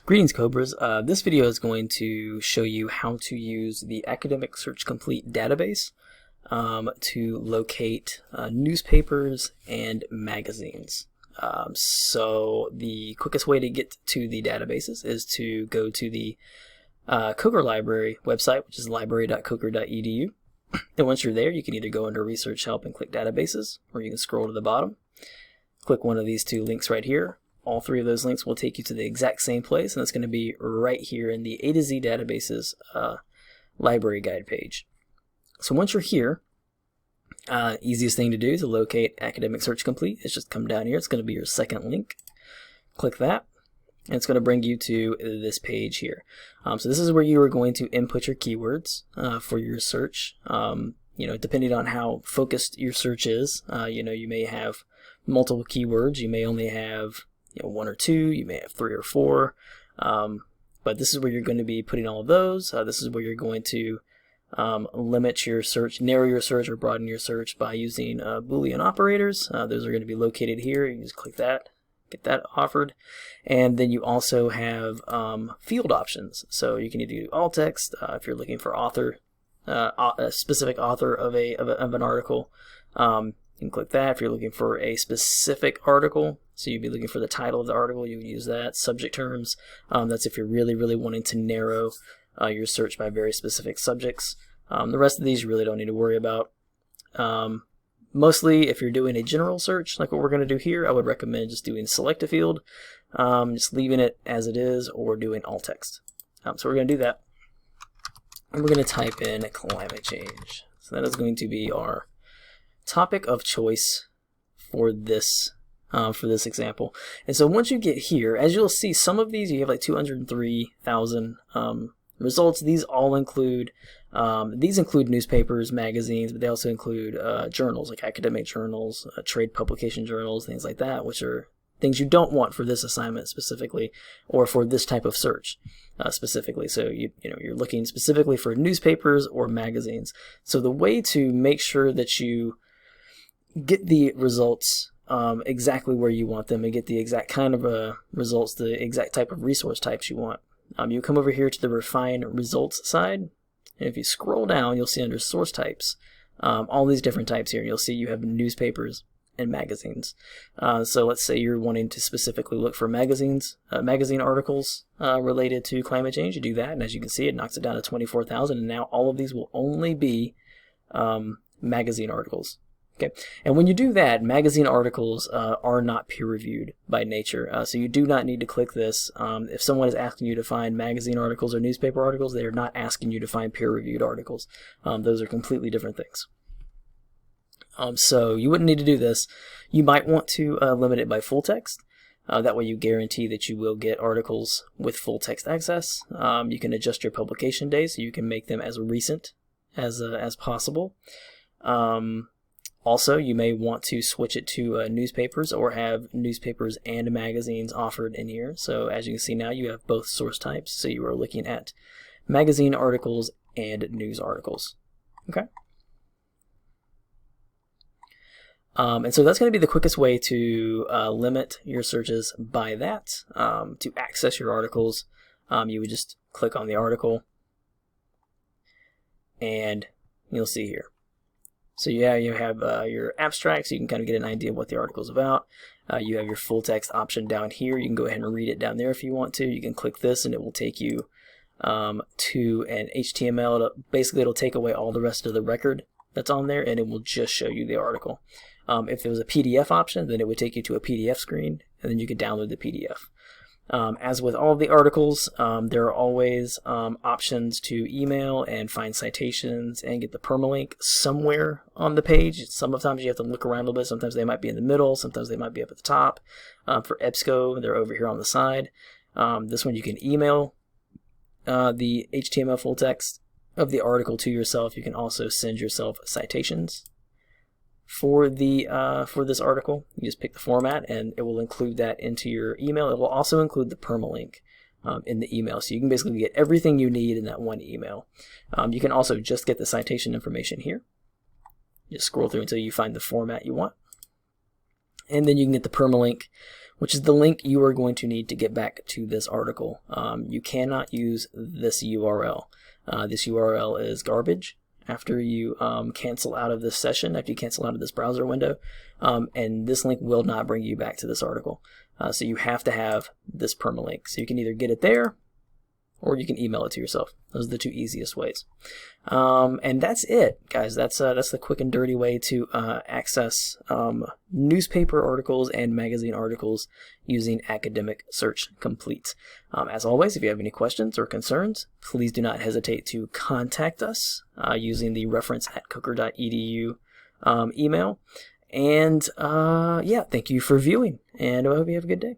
Greetings, Cobras. This video is going to show you how to use the Academic Search Complete database to locate newspapers and magazines. So the quickest way to get to the databases is to go to the Coker Library website, which is library.coker.edu. And once you're there, you can either go under Research Help and click Databases, or you can scroll to the bottom, click one of these two links right here. All three of those links will take you to the exact same place, and it's going to be right here in the A to Z Databases library guide page. So once you're here, easiest thing to do to locate Academic Search Complete is just come down here. It's going to be your second link. Click that, and it's going to bring you to this page here. So this is where you are going to input your keywords for your search. Depending on how focused your search is, you may have multiple keywords. You may only have one or two, you may have three or four, but this is where you're going to be putting all of those. This is where you're going to limit your search, narrow your search, or broaden your search by using Boolean operators. Those are going to be located here. You can just click that, get that offered, and then you also have field options. So you can either do alt text if you're looking for author, a specific author of an article. You can click that. If you're looking for a specific article, so you'd be looking for the title of the article, you would use that. Subject terms, that's if you're really wanting to narrow your search by very specific subjects. The rest of these you really don't need to worry about. Mostly if you're doing a general search like what we're going to do here, I would recommend just doing select a field, just leaving it as it is, or doing alt text. So we're going to do that, and we're going to type in climate change. So that is going to be our topic of choice for this example. And so once you get here, as you'll see, some of these you have like 203,000 results. These all include newspapers, magazines, but they also include journals, like academic journals, trade publication journals, things like that, which are things you don't want for this assignment specifically, or for this type of search specifically. So you're looking specifically for newspapers or magazines. So the way to make sure that you get the results exactly where you want them and get the exact kind of results, the exact type of resource types you want, you come over here to the Refine Results side, and if you scroll down, you'll see under Source Types all these different types here. You'll see you have newspapers and magazines. So let's say you're wanting to specifically look for magazine articles related to climate change. You do that, and as you can see, it knocks it down to 24,000, and now all of these will only be magazine articles. Okay, and when you do that, magazine articles are not peer-reviewed by nature, so you do not need to click this. If someone is asking you to find magazine articles or newspaper articles, they are not asking you to find peer-reviewed articles. Those are completely different things. So you wouldn't need to do this. You might want to limit it by full text. That way you guarantee that you will get articles with full text access. You can adjust your publication days, so you can make them as recent as possible. Also, you may want to switch it to newspapers, or have newspapers and magazines offered in here. So as you can see now, you have both source types. So you are looking at magazine articles and news articles. Okay. And so that's going to be the quickest way to limit your searches by that. To access your articles, you would just click on the article, and you'll see here. So you have your abstracts. You can kind of get an idea of what the article is about. You have your full text option down here. You can go ahead and read it down there if you want to. You can click this, and it will take you to an HTML. Basically, it'll take away all the rest of the record that's on there, and it will just show you the article. If there was a PDF option, then it would take you to a PDF screen, and then you could download the PDF. As with all of the articles, there are always options to email and find citations and get the permalink somewhere on the page. Sometimes you have to look around a little bit. Sometimes they might be in the middle. Sometimes they might be up at the top. For EBSCO, they're over here on the side. This one you can email the HTML full text of the article to yourself. You can also send yourself citations for this article. You just pick the format, and it will include that into your email. It will also include the permalink in the email, so you can basically get everything you need in that one email. You can also just get the citation information here. Just scroll through until you find the format you want, and then you can get the permalink which is the link you are going to need to get back to this article. You cannot use this URL. This URL is garbage after you cancel out of this session, after you cancel out of this browser window, and this link will not bring you back to this article. So you have to have this permalink. So you can either get it there, or you can email it to yourself. Those are the two easiest ways. And that's it, guys. That's the quick and dirty way to access newspaper articles and magazine articles using Academic Search Complete. As always, if you have any questions or concerns, please do not hesitate to contact us using the reference@coker.edu email. And yeah, thank you for viewing, and I hope you have a good day.